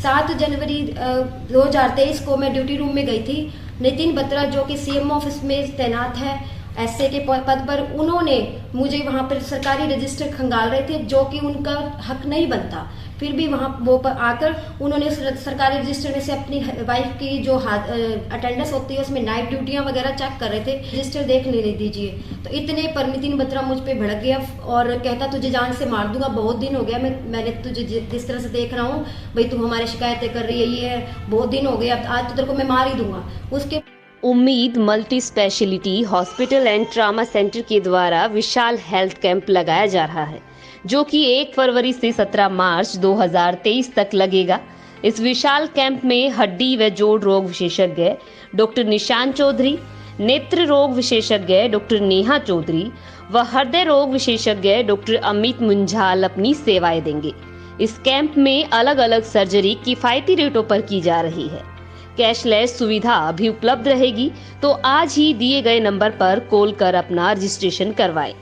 7 जनवरी 2023 को मैं duty room में गई थी। नितिन बत्रा जो कि सीएम ऑफिस में तैनात है एसए के पद पर, उन्होंने मुझे वहां पर सरकारी रजिस्टर खंगाल रहे थे जो कि उनका हक नहीं बनता। फिर भी वहां वो आकर उन्होंने सरकारी रजिस्टर में से अपनी वाइफ की जो अटेंडेंस होती है उसमें नाइट ड्यूटियां वगैरह चेक कर रहे थे। रजिस्टर देख लेने दीजिए। तो इतने पर नितिन बत्रा मुझ पे भड़क गया और कहता तुझे जान से मार दूंगा, बहुत दिन हो गया मैंने तुझे जिस तरह से देख रहा हूँ भाई, तू हमारी शिकायतें कर रही है, ये है, बहुत दिन हो गए, अब आज तो तेरे को मैं मार ही दूंगा। उसके उम्मीद multi speciality hospital and trauma centre के द्वारा विशाल हेल्थ कैंप लगाया जा रहा है, जो कि 1 फरवरी से 17 मार्च 2023 तक लगेगा। इस विशाल कैंप में हड्डी व जोड़ रोग विशेषज्ञ डॉक्टर निशान चौधरी, नेत्र रोग विशेषज्ञ डॉक्टर नेहा चौधरी व हृदय रोग विशेषज्ञ डॉक्टर अमित मुंजाल अपनी सेवाएं देंगे। इस कैंप में अलग अलग सर्जरी किफायती रेटों पर की जा रही है। कैशलेस सुविधा भी उपलब्ध रहेगी, तो आज ही दिए गए नंबर पर कॉल कर अपना रजिस्ट्रेशन करवाएं।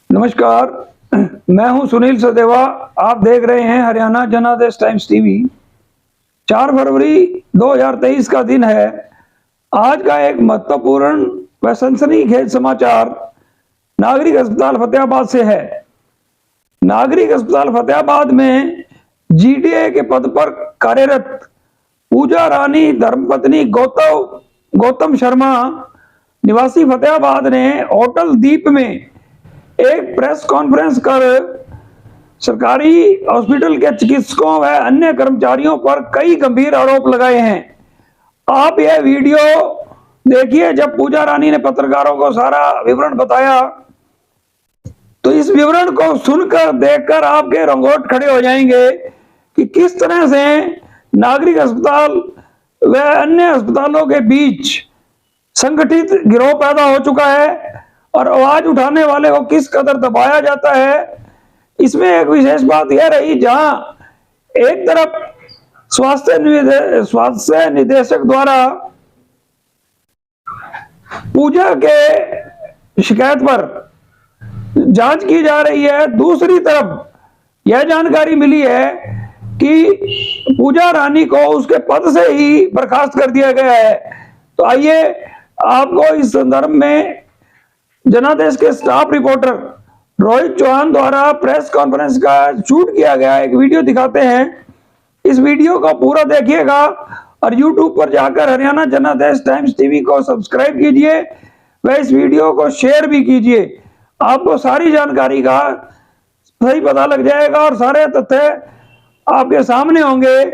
नमस्कार, मैं हूं सुनील सदेवा। आप देख रहे हैं हरियाणा जनादेश टाइम्स टीवी। 4 फरवरी 2023 का दिन है। आज का एक महत्वपूर्ण व सनसनीखेज समाचार नागरिक अस्पताल फतेहाबाद से है। नागरिक अस्पताल फतेहाबाद में जीडीए के पद पर कार्यरत पूजा रानी धर्मपत्नी गौतम शर्मा निवासी फतेहाबाद ने होटल दीप में एक प्रेस कॉन्फ्रेंस कर सरकारी हॉस्पिटल के चिकित्सकों व अन्य कर्मचारियों पर कई गंभीर आरोप लगाए हैं। आप यह वीडियो देखिए। जब पूजा रानी ने पत्रकारों को सारा विवरण बताया तो इस विवरण को सुनकर देखकर आपके रंगोट खड़े हो जाएंगे कि किस तरह से नागरिक अस्पताल व अन्य अस्पतालों के बीच संगठित गिरोह पैदा हो चुका है और आवाज उठाने वाले को किस कदर दबाया जाता है। इसमें एक विशेष बात यह रही, जहां एक तरफ स्वास्थ्य निदेशक द्वारा पूजा के शिकायत पर जांच की जा रही है, दूसरी तरफ यह जानकारी मिली है कि पूजा रानी को उसके पद से ही बर्खास्त कर दिया गया है। तो आइए आपको इस संदर्भ में जनादेश के स्टाफ रिपोर्टर रोहित चौहान द्वारा प्रेस कॉन्फ्रेंस का शूट किया गया एक वीडियो दिखाते हैं। इस वीडियो को पूरा देखिएगा और YouTube पर जाकर हरियाणा जनादेश टाइम्स टीवी को सब्सक्राइब कीजिए व इस वीडियो को शेयर भी कीजिए। आपको सारी जानकारी का सही पता लग जाएगा और सारे तथ्य आपके सामने होंगे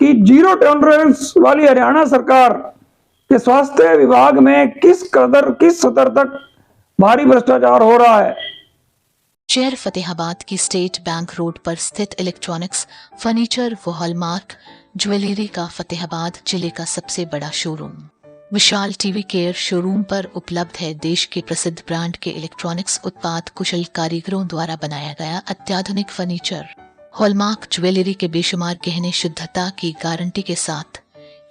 कि जीरो टॉलरेंस वाली हरियाणा सरकार के स्वास्थ्य विभाग में किस स्तर तक भारी भ्रष्टाचार हो रहा है। शहर फतेहाबाद की स्टेट बैंक रोड पर स्थित इलेक्ट्रॉनिक्स, फर्नीचर व हॉलमार्क ज्वेलरी का फतेहाबाद जिले का सबसे बड़ा शोरूम विशाल टीवी केयर शोरूम पर उपलब्ध है। देश के प्रसिद्ध ब्रांड के इलेक्ट्रॉनिक्स उत्पाद कुशल कारीगरों द्वारा बनाया गया अत्याधुनिक फर्नीचर, हॉलमार्क ज्वेलरी के बेशुमार गहने शुद्धता की गारंटी के साथ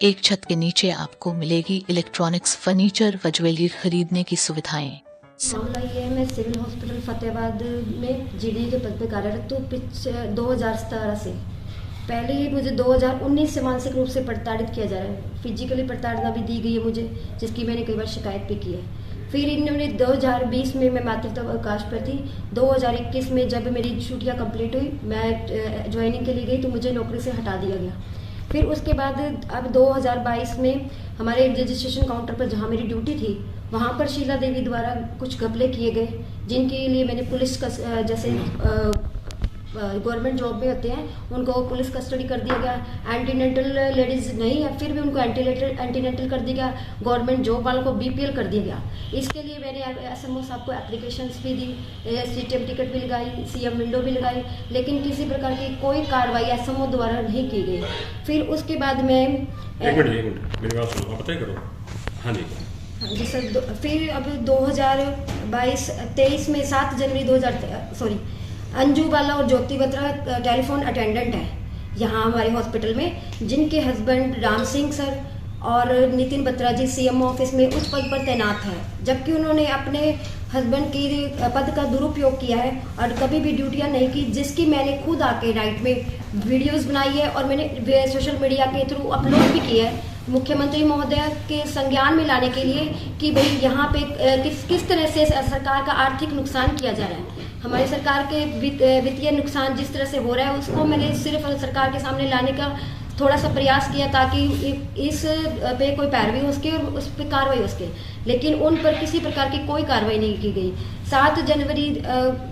एक छत के नीचे आपको मिलेगी इलेक्ट्रॉनिक्स, फर्नीचर व ज्वेलरी खरीदने की सुविधाएं। मामला ये है, मैं सिविल हॉस्पिटल फतेहाबाद में जीडी के पद पर कार्यरत हूँ 2017 से। पहले ही मुझे 2019 से मानसिक रूप से प्रताड़ित किया जा रहा है। फिजिकली प्रताड़ना भी दी गई है मुझे, जिसकी मैंने कई बार शिकायत भी की है। फिर इन्होंने 2020 में मैं मातृत्व अवकाश पर थी। 2021 में जब मेरी छुट्टियाँ कंप्लीट हुई, मैं ज्वाइनिंग के लिए गई तो मुझे नौकरी से हटा दिया गया। फिर उसके बाद अब 2022 में हमारे रजिस्ट्रेशन काउंटर पर जहाँ मेरी ड्यूटी थी, वहाँ पर शीला देवी द्वारा कुछ घपले किए गए, जिनके लिए मैंने पुलिस का जैसे गवर्नमेंट जॉब में होते हैं उनको पुलिस कस्टडी कर दिया गया। एंटीनेटल लेडीज नहीं है, फिर भी उनको एंटीनेटल कर दिया गया। गवर्नमेंट जॉब वालों को बीपीएल कर दिया गया। इसके लिए मैंने एसएमओ साहब को एप्लीकेशंस भी दी, सीटीएम टिकट भी लगाई, सीएम विंडो भी लगाई, लेकिन किसी प्रकार की कोई कार्रवाई एसएमओ द्वारा नहीं की गई। फिर उसके बाद में एक मिनट मेरी बात सुनो, आप पता ही करो। हाँ जी, हाँ जी सर। फिर अब 2023 में 7 जनवरी 2000 अंजू बाला और ज्योति बत्रा टेलीफोन अटेंडेंट है यहाँ हमारे हॉस्पिटल में, जिनके हस्बैंड राम सिंह सर और नितिन बत्रा जी सीएमओ ऑफिस में उच्च पद पर तैनात है, जबकि उन्होंने अपने हस्बैंड की पद का दुरुपयोग किया है और कभी भी ड्यूटियां नहीं की, जिसकी मैंने खुद आके नाइट में वीडियोस बनाई है और मैंने सोशल मीडिया के थ्रू अपलोड भी किया है मुख्यमंत्री महोदय के संज्ञान में लाने के लिए कि भाई यहाँ पे किस तरह से सरकार का आर्थिक नुकसान किया जा रहा है। हमारी सरकार के वित्तीय नुकसान जिस तरह से हो रहा है उसको मैंने सिर्फ सरकार के सामने लाने का थोड़ा सा प्रयास किया ताकि इस पे कोई पैरवी हो सके और उस पर कार्रवाई हो सके, लेकिन उन पर किसी प्रकार की कोई कार्रवाई नहीं की गई। 7 जनवरी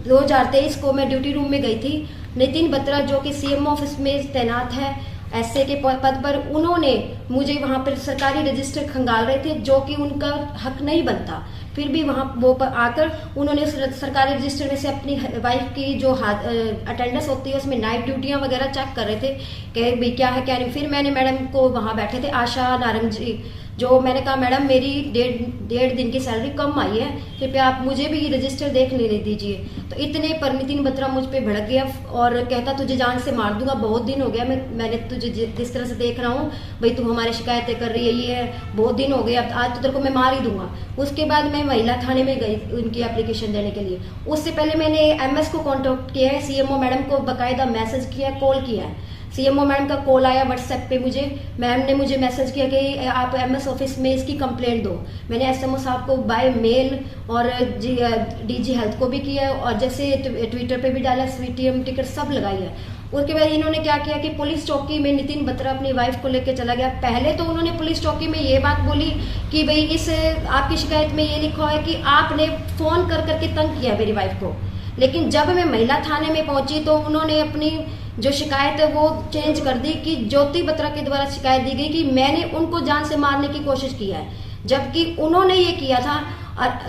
2023 को मैं ड्यूटी रूम में गई थी। नितिन बत्रा जो कि सीएमओ ऑफिस में तैनात है एसए के पद पर, उन्होंने मुझे वहाँ पर सरकारी रजिस्टर खंगाल रहे थे जो कि उनका हक नहीं बनता, फिर भी वहाँ वो आकर उन्होंने सरकारी रजिस्टर में से अपनी वाइफ की जो अटेंडेंस होती है उसमें नाइट ड्यूटियाँ वगैरह चेक कर रहे थे कि भाई क्या है क्या नहीं। फिर मैंने मैडम को वहाँ बैठे थे आशा नारंग जी, जो मैंने कहा मैडम मेरी डेढ़ दिन की सैलरी कम आई है, कृपया आप मुझे भी रजिस्टर देख लेने दीजिए। तो इतने पर नितिन बत्रा मुझ पे भड़क गया और कहता तुझे जान से मार दूंगा, बहुत दिन हो गया मैंने तुझे जिस तरह से देख रहा हूँ भाई तू हमारी शिकायतें कर रही है, ये है बहुत दिन हो गए, अब आज तो तेरे को मैं मार ही दूंगा। उसके बाद मैं महिला थाने में गई उनकी एप्लीकेशन देने के लिए। उससे पहले मैंने एमएस को कॉन्टेक्ट किया है, सीएमओ मैडम को बाकायदा मैसेज किया, कॉल किया है। सीएमओ मैडम का कॉल आया व्हाट्सएप पे मुझे, मैम ने मुझे मैसेज किया कि आप एमएस ऑफिस में इसकी कंप्लेंट दो। मैंने एसएमओ साहब को बाय मेल और डीजी हेल्थ को भी किया और जैसे ट्विटर पे भी डाला, स्वीटीएम टिकट सब लगाई है। उसके बाद इन्होंने क्या किया कि पुलिस चौकी में नितिन बत्रा अपनी वाइफ को लेकर चला गया। पहले तो उन्होंने पुलिस चौकी में ये बात बोली कि भाई इस आपकी शिकायत में ये लिखा है कि आपने फोन कर करके तंग किया मेरी वाइफ को, लेकिन जब मैं महिला थाने में पहुंची तो उन्होंने अपनी जो शिकायत है वो चेंज कर दी कि ज्योति बत्रा के द्वारा शिकायत दी गई कि मैंने उनको जान से मारने की कोशिश की है, जबकि उन्होंने ये किया था।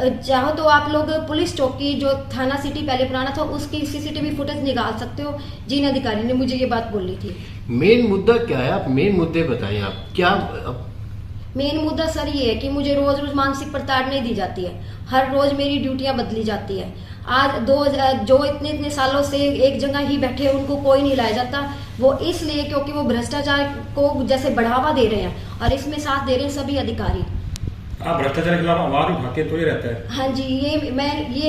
चाहो तो आप लोग पुलिस चौकी जो थाना सिटी पहले पुराना था उसकी सीसीटीवी फुटेज निकाल सकते हो, जिन अधिकारी ने मुझे ये बात बोली थी। मेन मुद्दा क्या है, आप मेन मुद्दे बताएं। आप क्या मेन मुद्दा सर ये है कि मुझे रोज रोज मानसिक प्रताड़ना दी जाती है, हर रोज मेरी ड्यूटियां बदली जाती है। आज जो इतने सालों से एक जगह ही बैठे हैं उनको कोई नहीं लाया जाता, वो इसलिए क्योंकि वो भ्रष्टाचार को जैसे बढ़ावा दे रहे हैं और इसमें साथ दे रहे हैं सभी अधिकारी। आप भ्रष्टाचार के खिलाफ आवाज उठाते तो ही रहता है। हाँ जी, ये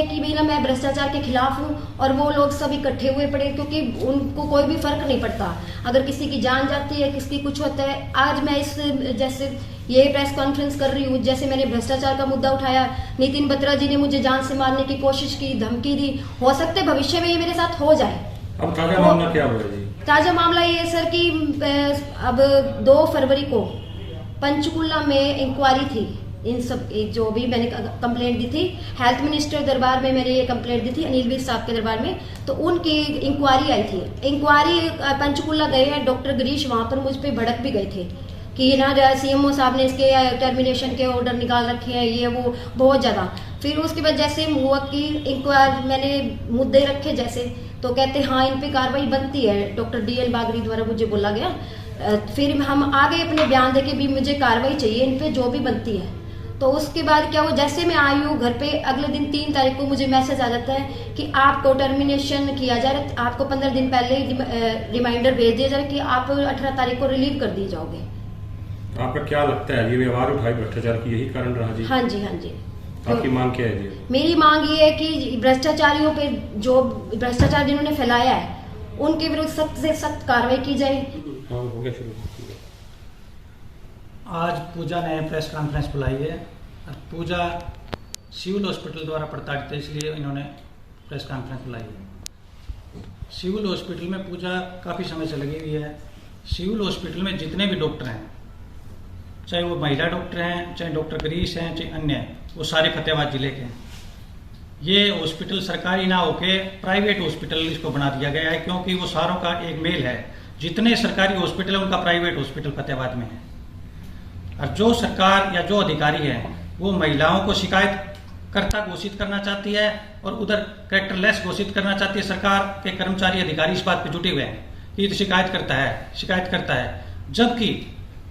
कि भाई ना मैं भ्रष्टाचार के खिलाफ हूँ और वो लोग सब इकट्ठे हुए पड़े क्योंकि उनको कोई भी फर्क नहीं पड़ता अगर किसी की जान जाती है, किसकी कुछ होता है। आज मैं इस जैसे ये प्रेस कॉन्फ्रेंस कर रही हूँ, जैसे मैंने भ्रष्टाचार का मुद्दा उठाया, नितिन बत्रा जी ने मुझे जान से मारने की कोशिश की, धमकी दी, हो सकता है भविष्य में ये मेरे साथ हो जाए। अब ताजा मामला क्या हुआ जी? ताजा मामला ये सर कि अब 2 फरवरी को पंचकुला में इंक्वायरी थी, इन सब जो भी मैंने कंप्लेंट दी थी हेल्थ मिनिस्टर दरबार में मैंने ये कंप्लेंट दी थी अनिल विज साहब के दरबार में, तो उनकी इंक्वायरी आई थी। इंक्वायरी पंचकुला गए हैं, डॉक्टर गिरीश वहां पर मुझ पर भड़क भी गए थे कि ना सीएमओ साहब ने इसके टर्मिनेशन के ऑर्डर निकाल रखे हैं, ये वो बहुत ज़्यादा। फिर उसके बाद जैसे हुआ कि इंक्वायरी मैंने मुद्दे रखे जैसे, तो कहते हाँ इन पे कार्रवाई बनती है, डॉक्टर DL बागरी द्वारा मुझे बोला गया। फिर हम आगे अपने बयान देके भी मुझे कार्रवाई चाहिए इन पे जो भी बनती है। तो उसके बाद क्या हुआ, जैसे मैं आई हूँ घर पे, अगले दिन 3 तारीख को मुझे मैसेज आ जाता है कि आपको टर्मिनेशन किया जा रहा है, आपको 15 दिन पहले रिमाइंडर भेज दिया जा रहा है कि आप 18 तारीख को रिलीव कर दिए जाओगे। आपका क्या लगता है ये व्यवहार उठाई भ्रष्टाचार की यही कारण रहा जी? हाँ जी, हाँ जी। आपकी मांग क्या है जी? मेरी मांग ये है कि भ्रष्टाचारियों पे जो भ्रष्टाचार जिन्होंने फैलाया है उनके विरुद्ध सख्त से सख्त कार्रवाई की जाए। हाँ, हो गया शुरू। आज पूजा ने प्रेस कॉन्फ्रेंस बुलाई है। पूजा सिविल हॉस्पिटल द्वारा प्रताड़ित है, इसलिए इन्होंने प्रेस कॉन्फ्रेंस बुलाई है। सिविल हॉस्पिटल में पूजा काफ़ी समय से लगी हुई है। सिविल हॉस्पिटल में जितने भी डॉक्टर हैं, चाहे वो महिला डॉक्टर हैं, चाहे डॉक्टर गिरीश हैं, चाहे अन्य हैं, वो सारे फतेहाबाद जिले के हैं। ये हॉस्पिटल सरकारी ना होके प्राइवेट हॉस्पिटल इसको बना दिया गया है, क्योंकि वो सारों का एक मेल है। जितने सरकारी हॉस्पिटल है उनका प्राइवेट हॉस्पिटल फतेहाबाद में है। और जो सरकार या जो अधिकारी है वो महिलाओं को शिकायत कर्ता घोषित करना चाहती है और उधर कैरेक्टरलेस घोषित करना चाहती है। सरकार के कर्मचारी अधिकारी इस बात पे जुटे हुए हैं कि तो शिकायत करता है। जबकि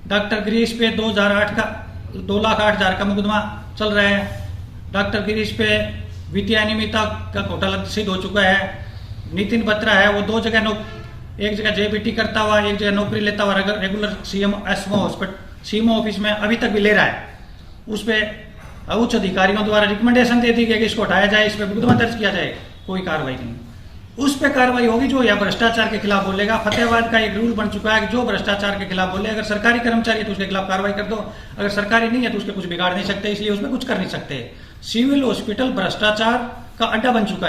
डॉक्टर गिरीश पे 2008 का 2,08,000 का मुकदमा चल रहा है। डॉक्टर गिरीश पे वित्तीय अनियमितता का घोटाला सिद्ध हो चुका है। नितिन बत्रा है, वो 2 जगह एक जगह जेबीटी करता हुआ, एक जगह नौकरी लेता हुआ रेगुलर सीएमओ ऑफिस में अभी तक भी ले रहा है। उस पर उच्च अधिकारियों द्वारा रिकमेंडेशन दे दी गई कि इसको हटाया जाए, इस पर मुकदमा दर्ज किया जाए, कोई कार्रवाई नहीं। उस पर कार्रवाई होगी जो या भ्रष्टाचार के खिलाफ बोलेगा। फतेहाबाद का एक रूल बन चुका है कि जो भ्रष्टाचार के खिलाफ बोले, अगर सरकारी कर्मचारी है तो उसके खिलाफ कार्रवाई कर दो, अगर सरकारी नहीं है तो उसके कुछ बिगाड़ नहीं सकते, इसलिए उसमें कुछ कर नहीं सकते। सिविल हॉस्पिटल भ्रष्टाचार का अड्डा बन चुका है।